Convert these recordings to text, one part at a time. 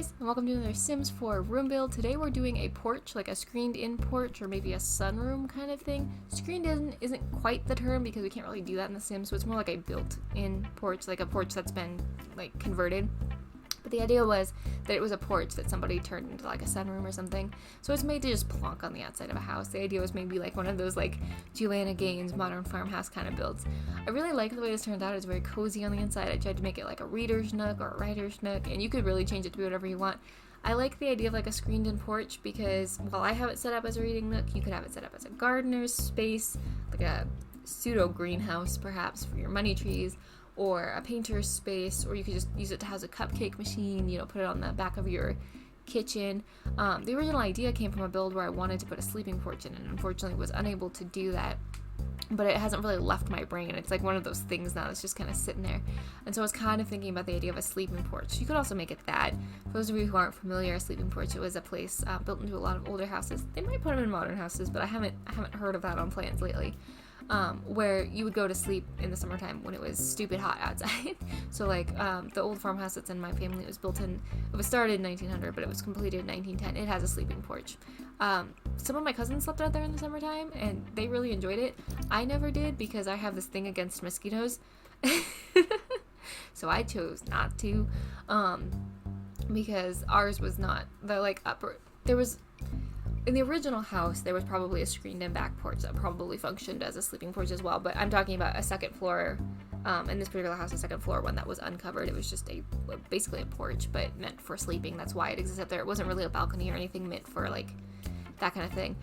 guys, and welcome to another Sims 4 room build. Today we're doing a porch, like a screened-in porch, or maybe a sunroom kind of thing. Screened-in isn't quite the term because we can't really do that in The Sims, so it's more like a built-in porch, like a porch that's been, like, converted. But the idea was that it was a porch that somebody turned into, like, a sunroom or something. So it's made to just plonk on the outside of a house. The idea was maybe, like, one of those, like, Joanna Gaines modern farmhouse kind of builds. I really like the way this turned out. It's very cozy on the inside. I tried to make it, like, a reader's nook or a writer's nook, and you could really change it to be whatever you want. I like the idea of, like, a screened-in porch because while I have it set up as a reading nook, you could have it set up as a gardener's space, like a pseudo-greenhouse, perhaps, for your money trees, or a painter's space, or you could just use it to house a cupcake machine, you know, put it on the back of your kitchen. The original idea came from a build where I wanted to put a sleeping porch in, and unfortunately was unable to do that. But it hasn't really left my brain, and it's like one of those things now that's just kind of sitting there. And so I was kind of thinking about the idea of a sleeping porch. You could also make it that. For those of you who aren't familiar, a sleeping porch, it was a place built into a lot of older houses. They might put them in modern houses, but I haven't heard of that on plans lately. Where you would go to sleep in the summertime when it was stupid hot outside. So like the old farmhouse that's in my family, it was started in 1900, but it was completed in 1910. It has a sleeping porch. Some of my cousins slept out there in the summertime, and they really enjoyed it. I never did because I have this thing against mosquitoes. So I chose not to, because ours was not the like upper. In the original house, there was probably a screened-in back porch that probably functioned as a sleeping porch as well, but I'm talking about a second floor, in this particular house, a second floor one that was uncovered. It was just basically a porch, but meant for sleeping. That's why it exists up there. It wasn't really a balcony or anything meant for, like, that kind of thing.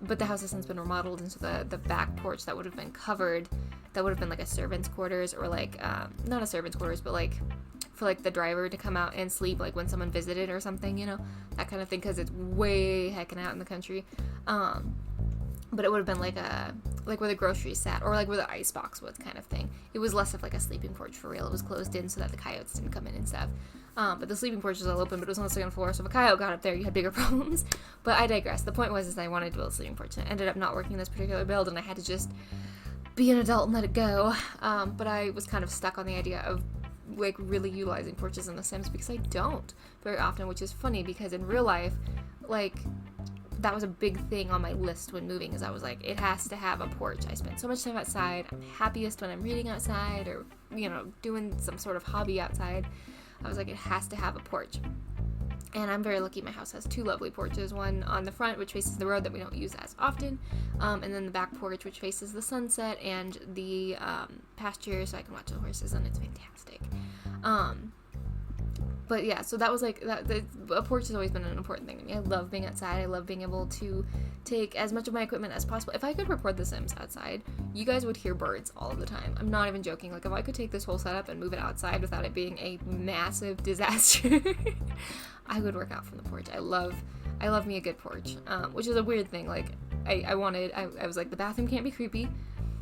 But the house has since been remodeled, and so the back porch that would have been covered, that would have been, like, a servant's quarters, or, like, not a servant's quarters, but, like, for, like, the driver to come out and sleep, like, when someone visited or something, you know, that kind of thing, because it's way heckin' out in the country. But it would have been, like, where the groceries sat, or, like, where the ice box was kind of thing. It was less of, like, a sleeping porch for real. It was closed in so that the coyotes didn't come in and stuff. But the sleeping porch was all open, but it was on the second floor, so if a coyote got up there, you had bigger problems. But I digress. The point was I wanted to build a sleeping porch, and it ended up not working in this particular build, and I had to just be an adult and let it go. But I was kind of stuck on the idea of, like, really utilizing porches in The Sims because I don't very often, which is funny because in real life, like, that was a big thing on my list when moving, is I was like, it has to have a porch. I spend so much time outside. I'm happiest when I'm reading outside or, you know, doing some sort of hobby outside. I was like, it has to have a porch. And I'm very lucky my house has two lovely porches, one on the front, which faces the road that we don't use as often, and then the back porch, which faces the sunset and the pasture, so I can watch the horses, and it's fantastic. But yeah, so that was like, a porch has always been an important thing to me. I love being outside. I love being able to take as much of my equipment as possible. If I could record The Sims outside, you guys would hear birds all of the time. I'm not even joking. Like, if I could take this whole setup and move it outside without it being a massive disaster, I would work out from the porch. I love me a good porch, which is a weird thing. Like, I was like, the bathroom can't be creepy,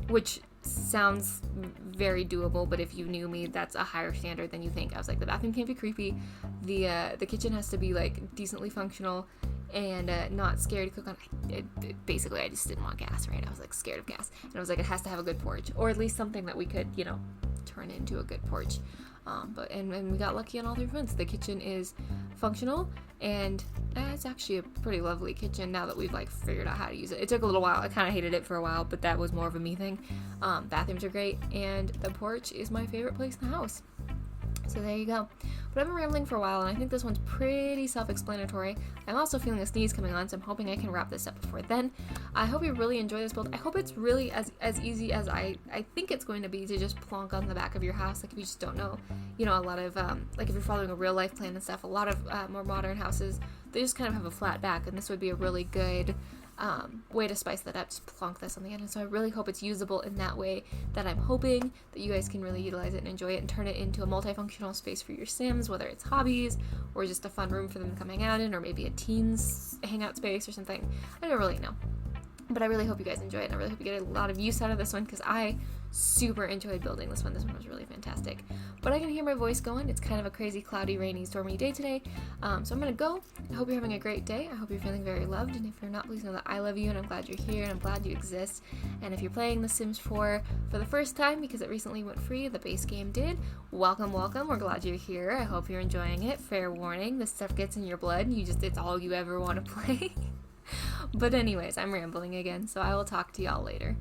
which sounds very doable, but if you knew me, that's a higher standard than you think. I was like, the bathroom can't be creepy, the kitchen has to be, like, decently functional, and not scary to cook on. Basically, I just didn't want gas, right? I was, like, scared of gas, and I was like, it has to have a good porch, or at least something that we could, you know, turn into a good porch. And we got lucky on all 3 fronts. The kitchen is functional, and it's actually a pretty lovely kitchen now that we've, like, figured out how to use it. It took a little while. I kind of hated it for a while, but that was more of a me thing. Bathrooms are great, and the porch is my favorite place in the house. So there you go. But I've been rambling for a while, and I think this one's pretty self-explanatory. I'm also feeling a sneeze coming on, so I'm hoping I can wrap this up before then. I hope you really enjoy this build. I hope it's really as easy as I think it's going to be to just plonk on the back of your house. Like, if you just don't know, you know, a lot of, like, if you're following a real life plan and stuff, a lot of more modern houses, they just kind of have a flat back, and this would be a really good way to spice that up, just plonk this on the end. And so I really hope it's usable in that way, that I'm hoping that you guys can really utilize it and enjoy it and turn it into a multifunctional space for your Sims, whether it's hobbies or just a fun room for them to come hang out in, or maybe a teens hangout space or something. I don't really know. But I really hope you guys enjoy it, and I really hope you get a lot of use out of this one, because I super enjoyed building this one. This one was really fantastic. But I can hear my voice going. It's kind of a crazy, cloudy, rainy, stormy day today. So I'm going to go. I hope you're having a great day. I hope you're feeling very loved. And if you're not, please know that I love you, and I'm glad you're here, and I'm glad you exist. And if you're playing The Sims 4 for the first time, because it recently went free, the base game did, welcome, welcome. We're glad you're here. I hope you're enjoying it. Fair warning, this stuff gets in your blood, and it's all you ever want to play. But anyways, I'm rambling again, so I will talk to y'all later.